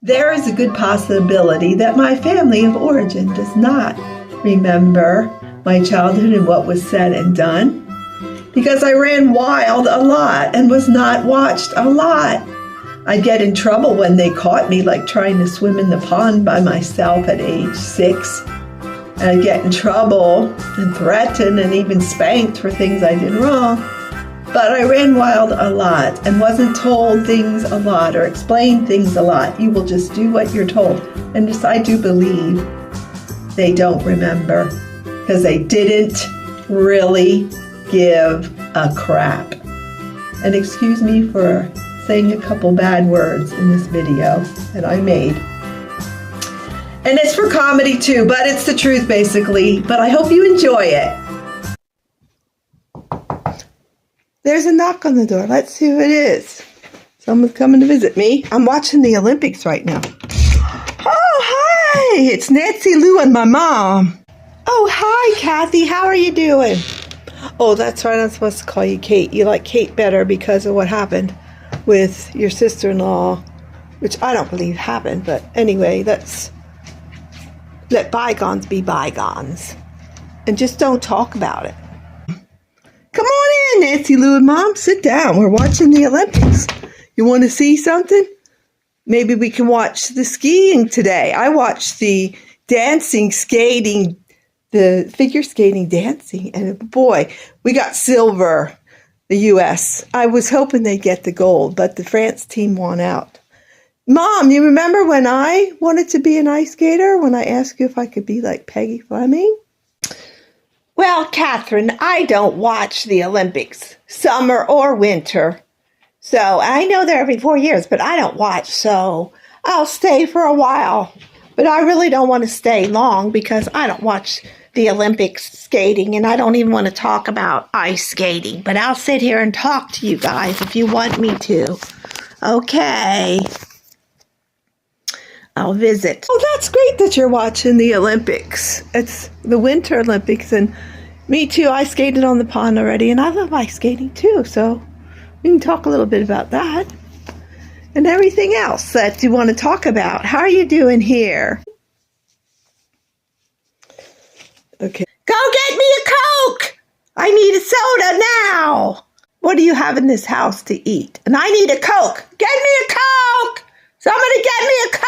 There is a good possibility that my family of origin does not remember my childhood and what was said and done, because I ran wild a lot and was not watched a lot. I'd get in trouble when they caught me, like trying to swim in the pond by myself at age 6. And I'd get in trouble and threatened and even spanked for things I did wrong. But I ran wild a lot and wasn't told things a lot or explained things a lot. You will just do what you're told. And yes, I do believe they don't remember because they didn't really give a crap. And excuse me for saying a couple bad words in this video that I made. And it's for comedy too, but it's the truth basically. But I hope you enjoy it. There's a knock on the door. Let's see who it is. Someone's coming to visit me. I'm watching the Olympics right now. Oh, hi. It's Nancy Lou and my mom. Oh, hi, Kathy. How are you doing? Oh, that's right. I'm supposed to call you Kate. You like Kate better because of what happened with your sister-in-law, which I don't believe happened. But anyway, let's let bygones be bygones. And just don't talk about it. Come on in, Nancy Lou and Mom. Sit down. We're watching the Olympics. You want to see something? Maybe we can watch the skiing today. I watched the dancing, skating, the figure skating dancing, and boy, we got silver, the U.S. I was hoping they'd get the gold, but the France team won out. Mom, you remember when I wanted to be an ice skater, when I asked you if I could be like Peggy Fleming? Well, Catherine, I don't watch the Olympics, summer or winter. So I know they're every 4 years, but I don't watch, so I'll stay for a while. But I really don't want to stay long because I don't watch the Olympics skating, and I don't even want to talk about ice skating. But I'll sit here and talk to you guys if you want me to. Okay. I'll visit. Oh, that's great that you're watching the Olympics. It's the Winter Olympics, and me too. I skated on the pond already, and I love ice skating too, so we can talk a little bit about that and everything else that you want to talk about. How are you doing here? Okay. Go get me a Coke! I need a soda now! What do you have in this house to eat? And I need a Coke! Get me a Coke! Somebody get me a Coke!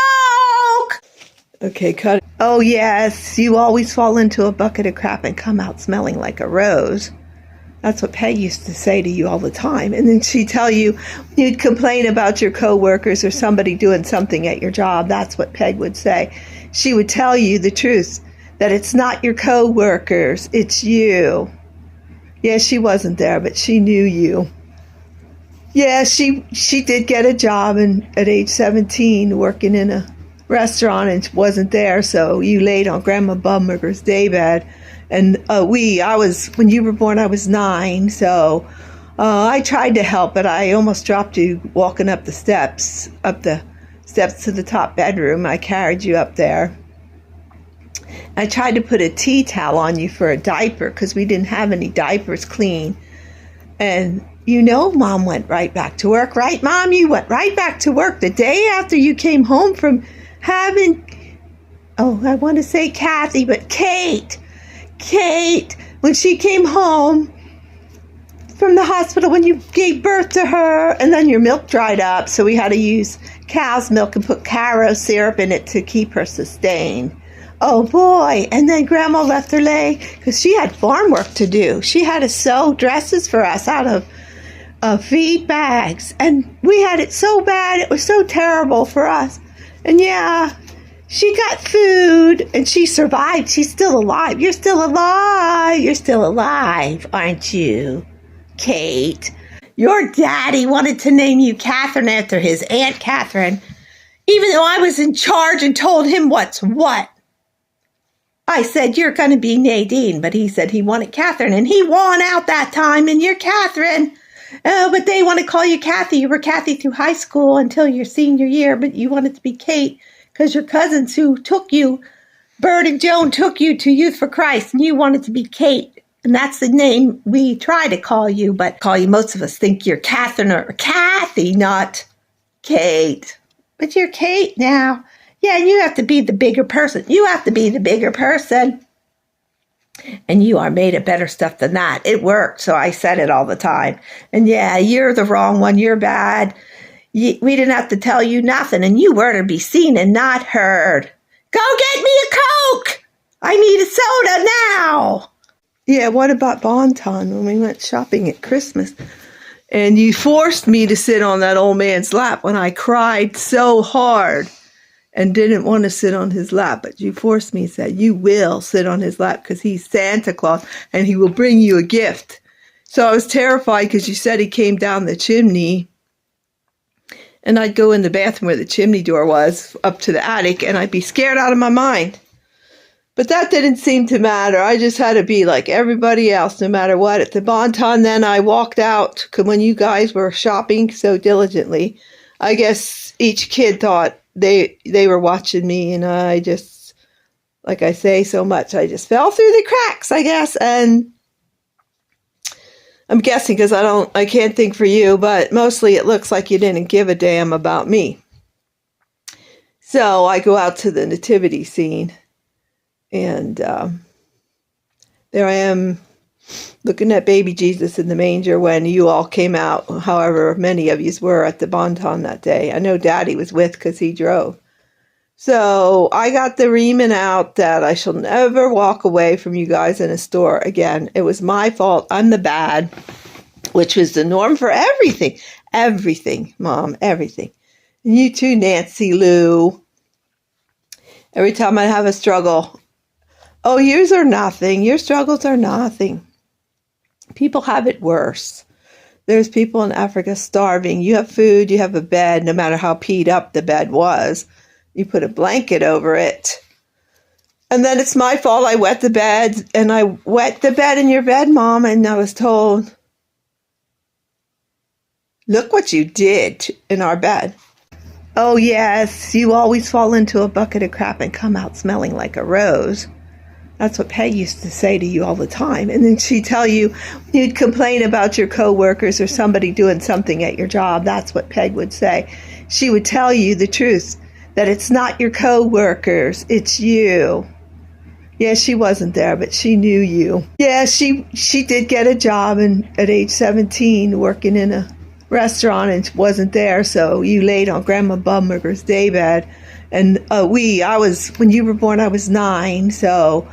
Okay, cut. Oh, yes, you always fall into a bucket of crap and come out smelling like a rose. That's what Peg used to say to you all the time. And then she'd tell you, you'd complain about your coworkers or somebody doing something at your job. That's what Peg would say. She would tell you the truth, that it's not your coworkers, it's you. Yeah, she wasn't there, but she knew you. Yeah, she did get a job at age 17 working in a restaurant and wasn't there, so you laid on Grandma Bumberger's daybed. And when you were born, I was 9, so I tried to help, but I almost dropped you walking up the steps to the top bedroom. I carried you up there. I tried to put a tea towel on you for a diaper because we didn't have any diapers clean. And you know, Mom went right back to work, right, Mom? You went right back to work the day after you came home from having, I want to say Kathy, but Kate, when she came home from the hospital when you gave birth to her, and then your milk dried up, so we had to use cow's milk and put Caro syrup in it to keep her sustained. Oh boy, and then Grandma left her lay because she had farm work to do. She had to sew dresses for us out of feed bags, and we had it so bad, it was so terrible for us. And yeah, she got food, and she survived. She's still alive. You're still alive. You're still alive, aren't you, Kate? Your daddy wanted to name you Catherine after his Aunt Catherine, even though I was in charge and told him what's what. I said, you're going to be Nadine, but he said he wanted Catherine, and he won out that time, and you're Catherine. Oh, but they want to call you Kathy. You were Kathy through high school until your senior year, but you wanted to be Kate because your cousins who took you, Bert and Joan, took you to Youth for Christ, and you wanted to be Kate. And that's the name we try to call you, but most of us think you're Catherine or Kathy, not Kate. But you're Kate now. Yeah, and you have to be the bigger person. You have to be the bigger person. And you are made of better stuff than that. It worked, so I said it all the time. And yeah, you're the wrong one. You're bad. We didn't have to tell you nothing, and you were to be seen and not heard. Go get me a Coke! I need a soda now! Yeah, what about Bonton when we went shopping at Christmas? And you forced me to sit on that old man's lap when I cried so hard and didn't want to sit on his lap. But you forced me and said, you will sit on his lap because he's Santa Claus and he will bring you a gift. So I was terrified because you said he came down the chimney. And I'd go in the bathroom where the chimney door was up to the attic and I'd be scared out of my mind. But that didn't seem to matter. I just had to be like everybody else, no matter what. At the Bonton, then I walked out when you guys were shopping so diligently. I guess each kid thought they were watching me, and I just, like I say so much, I just fell through the cracks, I guess. And I'm guessing because I can't think for you, but mostly it looks like you didn't give a damn about me. So I go out to the nativity scene. And there I am looking at baby Jesus in the manger when you all came out, however many of you were at the Bonton that day. I know Daddy was with because he drove. So I got the reaming out that I shall never walk away from you guys in a store again. It was my fault. I'm the bad, which was the norm for everything. Everything, Mom, everything. And you too, Nancy Lou. Every time I have a struggle, oh, yours are nothing. Your struggles are nothing. People have it worse. There's people in Africa starving. You have food, you have a bed, no matter how peed up the bed was. You put a blanket over it. And then it's my fault I wet the bed, and I wet the bed in your bed, Mom, and I was told, look what you did in our bed. Oh, yes, you always fall into a bucket of crap and come out smelling like a rose. That's what Peg used to say to you all the time. And then she'd tell you, you'd complain about your coworkers or somebody doing something at your job. That's what Peg would say. She would tell you the truth, that it's not your coworkers, it's you. Yeah, she wasn't there, but she knew you. Yeah, she did get a job at age 17 working in a restaurant and wasn't there, so you laid on Grandma Bumberger's daybed. And when you were born, I was 9, so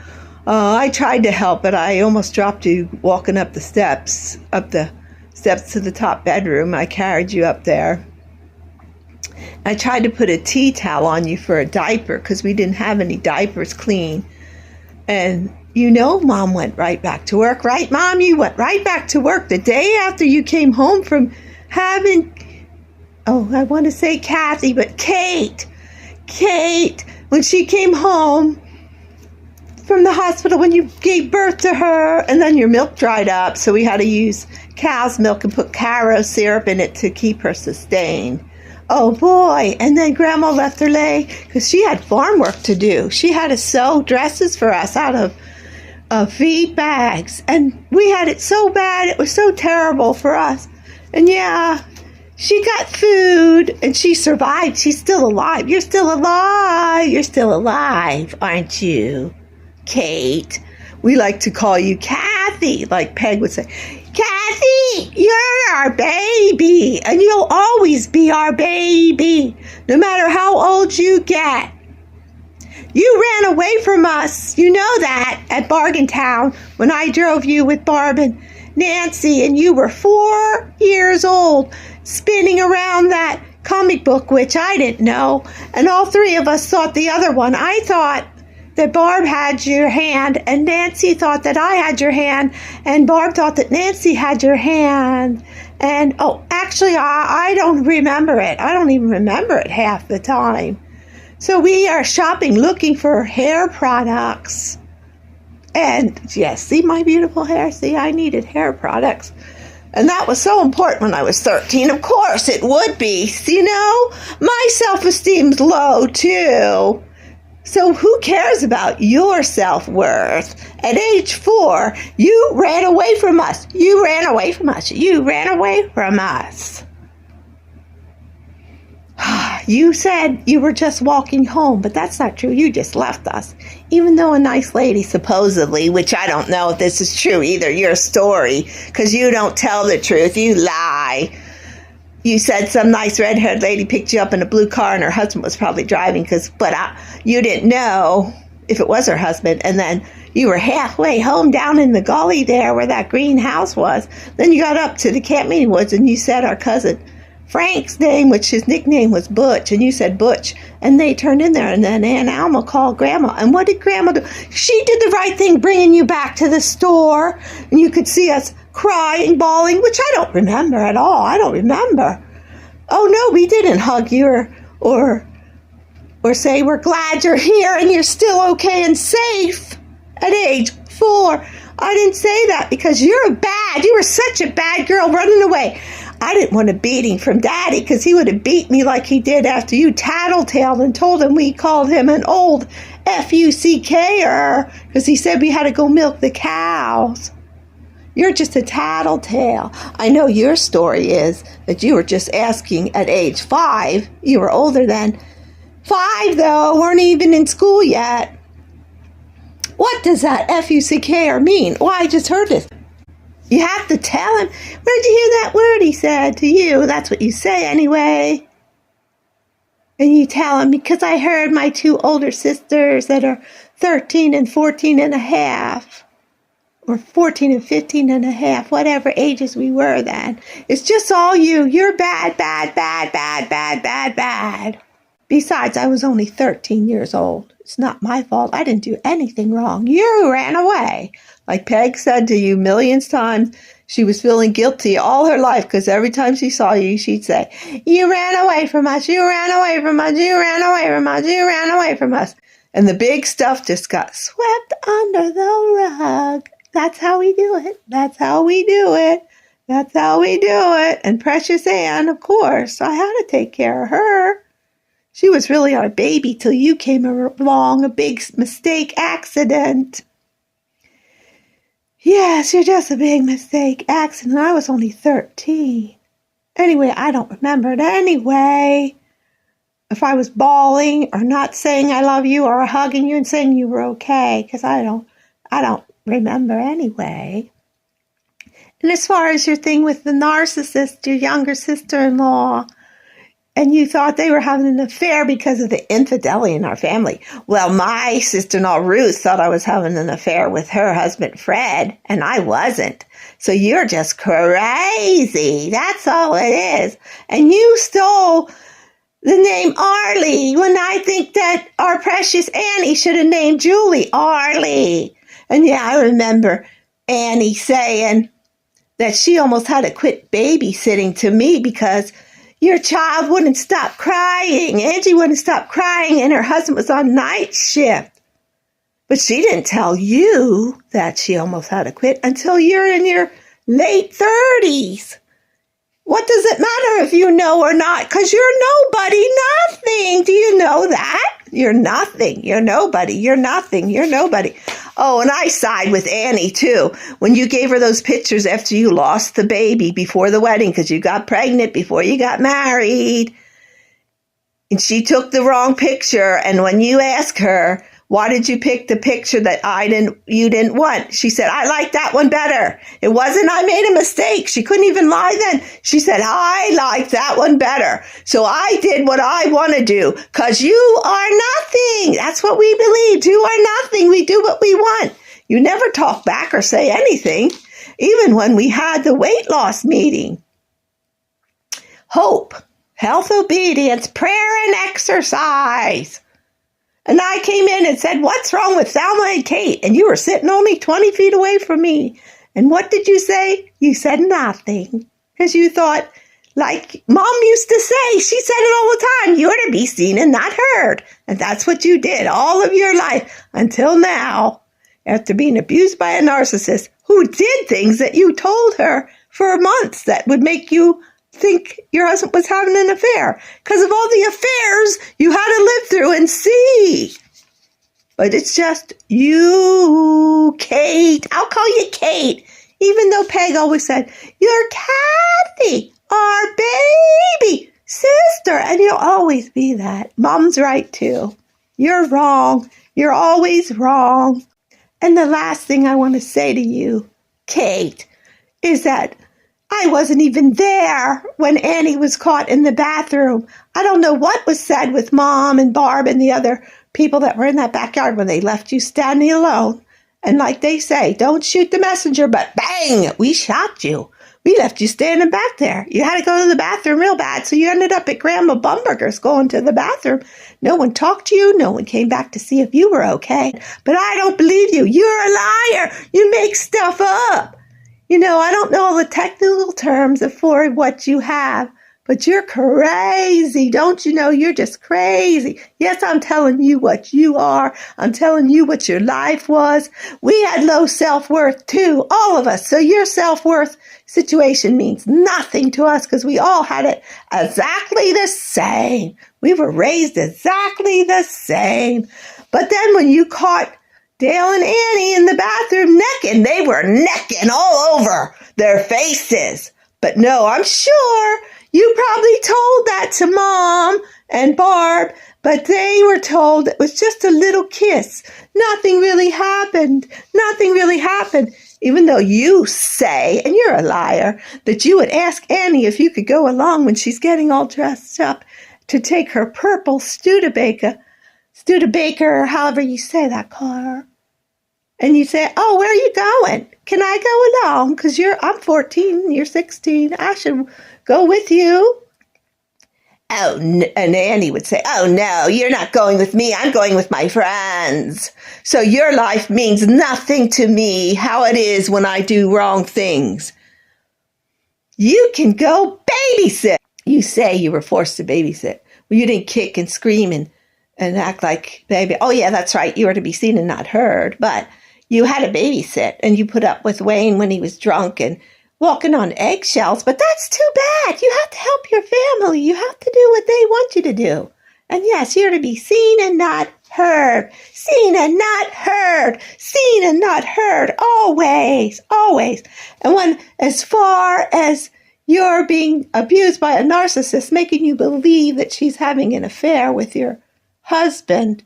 I tried to help, but I almost dropped you walking up the steps to the top bedroom. I carried you up there. I tried to put a tea towel on you for a diaper because we didn't have any diapers clean. And Mom went right back to work, right, Mom? You went right back to work the day after you came home from having, I want to say Kathy, but Kate, when she came home from the hospital when you gave birth to her, and then your milk dried up, so we had to use cow's milk and put Caro syrup in it to keep her sustained. Oh boy, and then Grandma left her lay because she had farm work to do. She had to sew dresses for us out of feed bags, and we had it so bad, it was so terrible for us. And yeah, she got food, and she survived. She's still alive. You're still alive. You're still alive, aren't you, Kate? We like to call you Kathy, like Peg would say. Kathy, you're our baby, and you'll always be our baby, no matter how old you get. You ran away from us, you know that, at Bargain Town when I drove you with Barb and Nancy, and you were 4 years old, spinning around that comic book, which I didn't know, and all 3 of us thought the other one. I thought that Barb had your hand, and Nancy thought that I had your hand, and Barb thought that Nancy had your hand. And, actually, I don't remember it. I don't even remember it half the time. So we are shopping, looking for hair products. And, yes, see my beautiful hair? See, I needed hair products. And that was so important when I was 13. Of course, it would be. My self-esteem's low, too. So who cares about your self-worth? At age 4, you ran away from us. You ran away from us. You ran away from us. You said you were just walking home, but that's not true. You just left us. Even though a nice lady, supposedly, which I don't know if this is true either, your story, because you don't tell the truth, you lie. You said some nice red-haired lady picked you up in a blue car and her husband was probably driving, you didn't know if it was her husband. And then you were halfway home down in the gully there where that green house was. Then you got up to the Camp Meeting Woods and you said our cousin Frank's name, which his nickname was Butch, and you said Butch. And they turned in there, and then Aunt Alma called Grandma. And what did Grandma do? She did the right thing, bringing you back to the store. And you could see us crying, bawling, which I don't remember at all. I don't remember. Oh, no, we didn't hug you or say we're glad you're here and you're still okay and safe at age 4. I didn't say that because you were such a bad girl running away. I didn't want a beating from Daddy because he would have beat me like he did after you tattletaled and told him we called him an old F-U-C-K-er because he said we had to go milk the cows. You're just a tattletale. I know your story is that you were just asking at age 5. You were older than 5, though. Weren't even in school yet. What does that F-U-C-K-er mean? Well, I just heard this. You have to tell him. Where'd you hear that word he said to you? That's what you say anyway. And you tell him, because I heard my 2 older sisters that are 13 and 14 and a half. Or 14 and 15 and a half, whatever ages we were then. It's just all you. You're bad, bad, bad, bad, bad, bad, bad. Besides, I was only 13 years old. It's not my fault. I didn't do anything wrong. You ran away. Like Peg said to you millions of times, she was feeling guilty all her life because every time she saw you, she'd say, you ran away from us, you ran away from us, you ran away from us, you ran away from us. And the big stuff just got swept under the rug. That's how we do it. That's how we do it. That's how we do it. And Precious Ann, of course, I had to take care of her. She was really our baby till you came along, a big mistake accident. Yes, you're just a big mistake accident. I was only 13. Anyway, I don't remember it anyway. If I was bawling or not saying I love you or hugging you and saying you were okay, because I don't remember anyway. And as far as your thing with the narcissist, your younger sister-in-law, and you thought they were having an affair because of the infidelity in our family. Well, my sister-in-law Ruth thought I was having an affair with her husband Fred, and I wasn't. So you're just crazy. That's all it is. And you stole the name Arlie when I think that our precious Annie should have named Julie Arlie. And yeah, I remember Annie saying that she almost had to quit babysitting to me because your child wouldn't stop crying. Angie wouldn't stop crying, and her husband was on night shift. But she didn't tell you that she almost had to quit until you're in your late 30s. What does it matter if you know or not? Because you're nobody, nothing. Do you know that? You're nothing. You're nobody. You're nothing. You're nobody. Oh, and I side with Annie, too. When you gave her those pictures after you lost the baby before the wedding because you got pregnant before you got married. And she took the wrong picture. And when you ask her, why did you pick the picture that you didn't want? She said, I like that one better. It wasn't I made a mistake. She couldn't even lie then. She said, I like that one better. So I did what I want to do because you are nothing. That's what we believed. You are nothing. We do what we want. You never talk back or say anything. Even when we had the weight loss meeting. Hope, health, obedience, prayer, and exercise. And I came in and said, what's wrong with Thelma and Kate? And you were sitting only 20 feet away from me. And what did you say? You said nothing. Because you thought, like Mom used to say, she said it all the time, you're to be seen and not heard. And that's what you did all of your life until now, after being abused by a narcissist who did things that you told her for months that would make you think your husband was having an affair because of all the affairs you had to live through and see. But it's just you, Kate. I'll call you Kate, even though Peg always said, you're Kathy, our baby. sister, and you'll always be that. Mom's right too. You're wrong. You're always wrong. And the last thing I want to say to you, Kate, is that I wasn't even there when Annie was caught in the bathroom. I don't know what was said with Mom and Barb and the other people that were in that backyard when they left you standing alone. And like they say, don't shoot the messenger, but bang, we shot you. We left you standing back there. You had to go to the bathroom real bad, so you ended up at Grandma Bumberger's going to the bathroom. No one talked to you. No one came back to see if you were okay. But I don't believe you. You're a liar. You make stuff up. You know, I don't know all the technical terms for what you have, but you're crazy. Don't you know? You're just crazy. Yes, I'm telling you what you are. I'm telling you what your life was. We had low self-worth too, all of us. So your self-worth situation means nothing to us because we all had it exactly the same. We were raised exactly the same. But then when you caught Dale and Annie in the bathroom necking, they were necking all over their faces. But no, I'm sure you probably told that to Mom and Barb, but they were told it was just a little kiss. Nothing really happened. Nothing really happened. Even though you say, and you're a liar, that you would ask Annie if you could go along when she's getting all dressed up to take her purple Studebaker, or however you say that car. And you say, oh, where are you going? Can I go along? Because I'm 14, you're 16. I should go with you. Oh, and Annie would say, oh, no, you're not going with me. I'm going with my friends. So your life means nothing to me, how it is when I do wrong things. You can go babysit. You say you were forced to babysit. Well, you didn't kick and scream and act like baby. Oh, yeah, that's right. You were to be seen and not heard. But you had to babysit, and you put up with Wayne when he was drunk and walking on eggshells. But that's too bad. You have to help your family. You have to do what they want you to do. And yes, you're to be seen and not heard. Seen and not heard. Seen and not heard. Always, always. And as far as you're being abused by a narcissist, making you believe that she's having an affair with your husband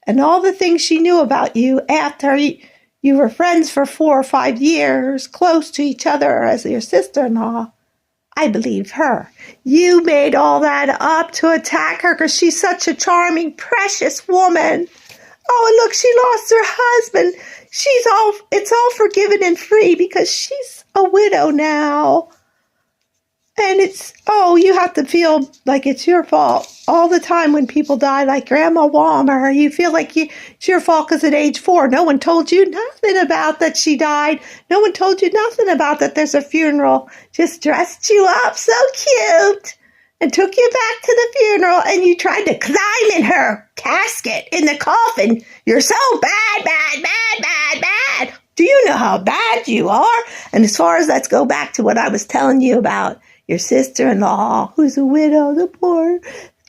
and all the things she knew about you after you were friends for 4 or 5 years, close to each other as your sister-in-law, I believe her. You made all that up to attack her because she's such a charming, precious woman. Oh, and look, she lost her husband. It's all forgiven and free because she's a widow now. And you have to feel like it's your fault all the time when people die, like Grandma Walmer. You feel like it's your fault because at age 4, no one told you nothing about that she died. No one told you nothing about that there's a funeral. Just dressed you up so cute and took you back to the funeral, and you tried to climb in her casket in the coffin. You're so bad, bad, bad, bad, bad. Do you know how bad you are? And as far as let's go back to what I was telling you about your sister-in-law, who's a widow, the poor,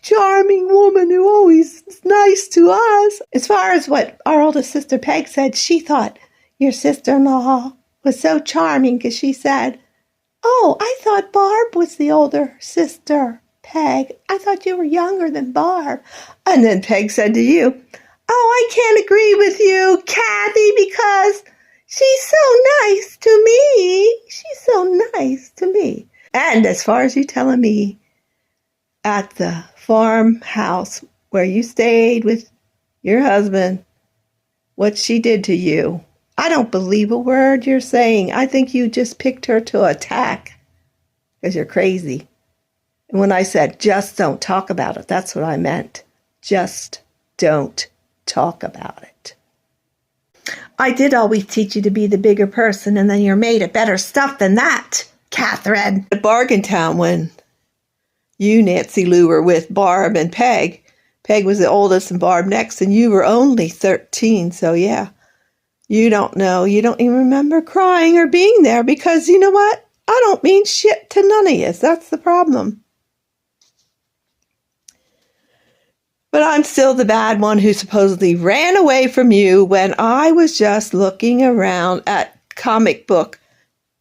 charming woman who always is nice to us. As far as what our oldest sister Peg said, she thought your sister-in-law was so charming because she said, oh, I thought Barb was the older sister, Peg. I thought you were younger than Barb. And then Peg said to you, oh, I can't agree with you, Kathy, because she's so nice to me. She's so nice to me. And as far as you telling me at the farmhouse where you stayed with your husband, what she did to you, I don't believe a word you're saying. I think you just picked her to attack because you're crazy. And when I said, just don't talk about it, that's what I meant. Just don't talk about it. I did always teach you to be the bigger person, and then you're made of better stuff than that, Catherine. At Bargaintown, when you, Nancy Lou, were with Barb and Peg. Peg was the oldest and Barb next, and you were only 13, so yeah. You don't know. You don't even remember crying or being there because, you know what? I don't mean shit to none of you. That's the problem. But I'm still the bad one who supposedly ran away from you when I was just looking around at comic book,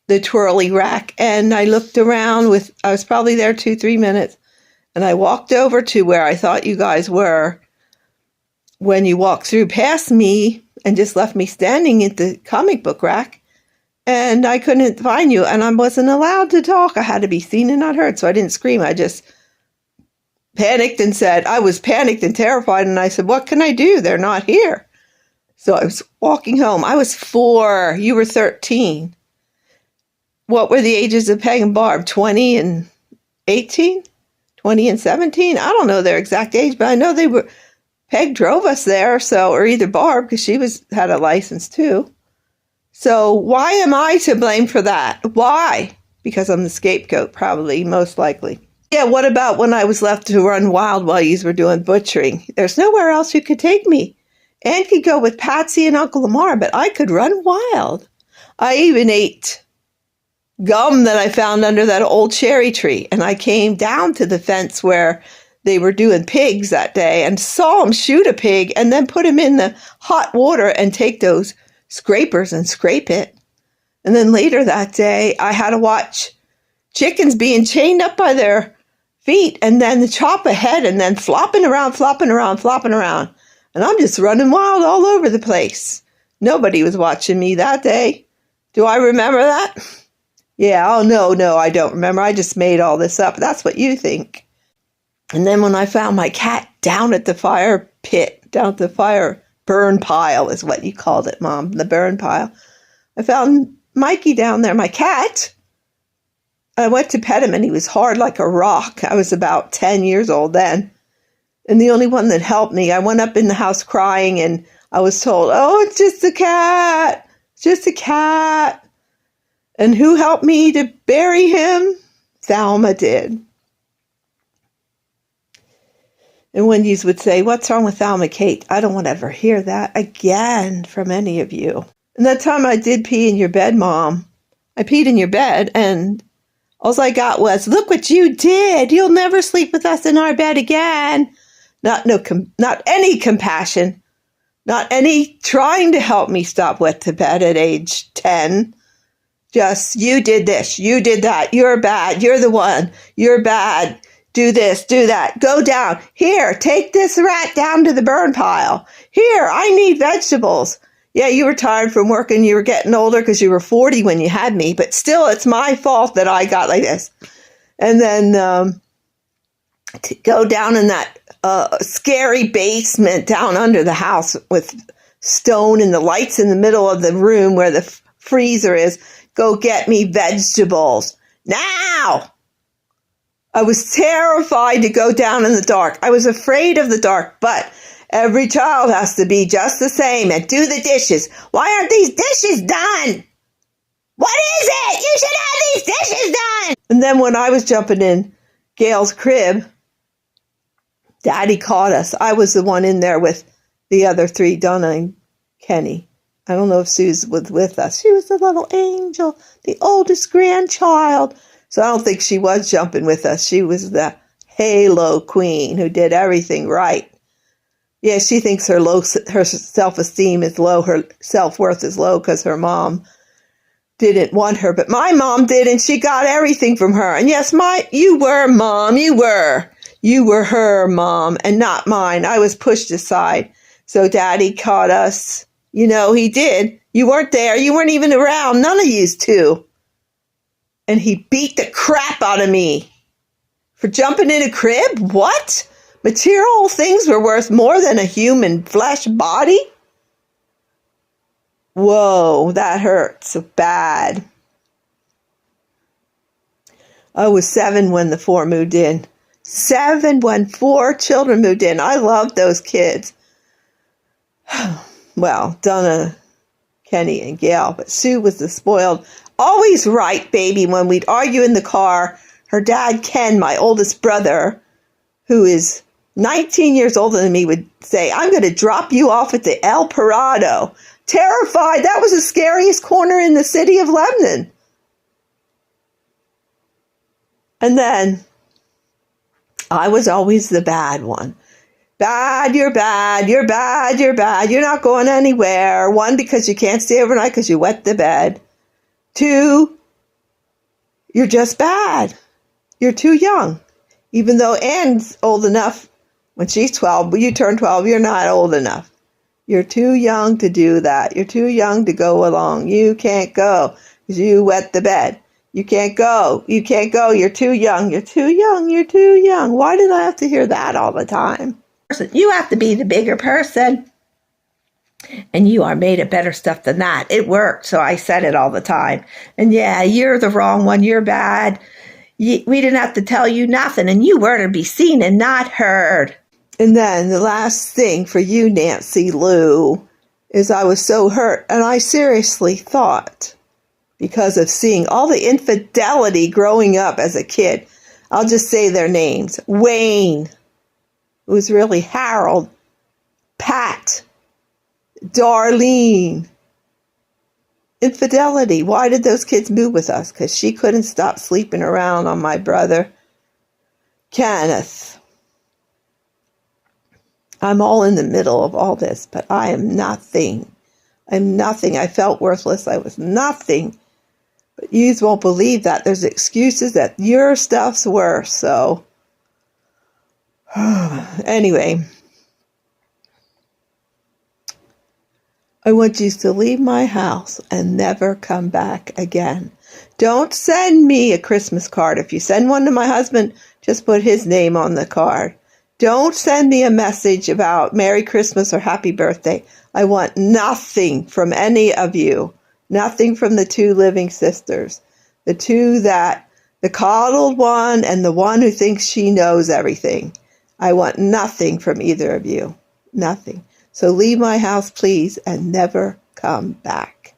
the twirly rack, and I looked around I was probably there 2-3 minutes, And I walked over to where I thought you guys were when you walked through past me and just left me standing at the comic book rack. And I couldn't find you, and I wasn't allowed to talk. I had to be seen and not heard, so I didn't scream. I just panicked and said, I was panicked and terrified, and I said, what can I do? They're not here. So I was walking home. I was 4. You were 13. What were the ages of Peg and Barb? 20 and 18? 20 and 17? I don't know their exact age, but I know they were. Peg drove us there, or either Barb, because she had a license too. So why am I to blame for that? Why? Because I'm the scapegoat, probably, most likely. Yeah, what about when I was left to run wild while you were doing butchering? There's nowhere else you could take me. Ann could go with Patsy and Uncle Lamar, but I could run wild. I even ate gum that I found under that old cherry tree, and I came down to the fence where they were doing pigs that day and saw them shoot a pig and then put him in the hot water and take those scrapers and scrape it. And then later that day, I had to watch chickens being chained up by their feet and then chop a head and then flopping around. And I'm just running wild all over the place. Nobody was watching me that day. Do I remember that? Yeah, oh no, I don't remember. I just made all this up. That's what you think. And then when I found my cat down at the fire pit, down at the fire burn pile is what you called it, Mom, the burn pile. I found Mikey down there, my cat. I went to pet him and he was hard like a rock. I was about 10 years old then. And the only one that helped me, I went up in the house crying and I was told, oh, it's just a cat. It's just a cat. And who helped me to bury him? Thelma did. And when you would say, what's wrong with Thelma, Kate? I don't want to ever hear that again from any of you. And that time I did pee in your bed, Mom. I peed in your bed, and all I got was, look what you did. You'll never sleep with us in our bed again. Not any compassion. Not any trying to help me stop wet to bed at age 10. Just, you did this. You did that. You're bad. You're the one. You're bad. Do this, do that, go down. Here, take this rat down to the burn pile. Here, I need vegetables. Yeah, you were tired from working. You were getting older because you were 40 when you had me. But still, it's my fault that I got like this. And then to go down in that scary basement down under the house with stone and the lights in the middle of the room where the freezer is. Go get me vegetables. Now! I was terrified to go down in the dark. I was afraid of the dark, but every child has to be just the same and do the dishes. Why aren't these dishes done? What is it? You should have these dishes done. And then when I was jumping in Gail's crib, Daddy caught us. I was the one in there with the other 3, Donna and Kenny. I don't know if Suze was with us. She was the little angel, the oldest grandchild. So I don't think she was jumping with us. She was the Halo Queen who did everything right. Yeah, she thinks her self-esteem is low, her self-worth is low because her mom didn't want her. But my mom did, and she got everything from her. And yes, you were, Mom, you were. You were her mom and not mine. I was pushed aside. So Daddy caught us. You know, he did. You weren't there. You weren't even around. None of yous two. And he beat the crap out of me for jumping in a crib? What? Material things were worth more than a human flesh body? Whoa, that hurts so bad. I was 7 when the 4 moved in. 7 when 4 children moved in. I loved those kids. Well, Donna, Kenny, and Gail, but Sue was the spoiled, always right baby. When we'd argue in the car, her dad, Ken, my oldest brother, who is 19 years older than me, would say, I'm going to drop you off at the El Parado. Terrified. That was the scariest corner in the city of Lebanon. And then I was always the bad one. Bad, you're bad, you're bad, you're bad. You're not going anywhere. 1, because you can't stay overnight because you wet the bed. 2, you're just bad. You're too young. Even though Anne's old enough, when she's 12, but you turn 12, you're not old enough. You're too young to do that. You're too young to go along. You can't go because you wet the bed. You can't go. You can't go. You're too young. You're too young. You're too young. Why did I have to hear that all the time? You have to be the bigger person. And you are made of better stuff than that. It worked, so I said it all the time. And yeah, you're the wrong one. You're bad. We didn't have to tell you nothing, and you were to be seen and not heard. And then the last thing for you, Nancy Lou, is I was so hurt, and I seriously thought, because of seeing all the infidelity growing up as a kid, I'll just say their names. Wayne, it was really Harold, Pat, Darlene. Infidelity. Why did those kids move with us? Because she couldn't stop sleeping around on my brother, Kenneth. I'm all in the middle of all this, but I am nothing. I'm nothing. I felt worthless. I was nothing. But you won't believe that. There's excuses that your stuff's worse. So, anyway, I want you to leave my house and never come back again. Don't send me a Christmas card. If you send one to my husband, just put his name on the card. Don't send me a message about Merry Christmas or Happy Birthday. I want nothing from any of you. Nothing from the two living sisters. The coddled one and the one who thinks she knows everything. I want nothing from either of you. Nothing. So leave my house, please, and never come back.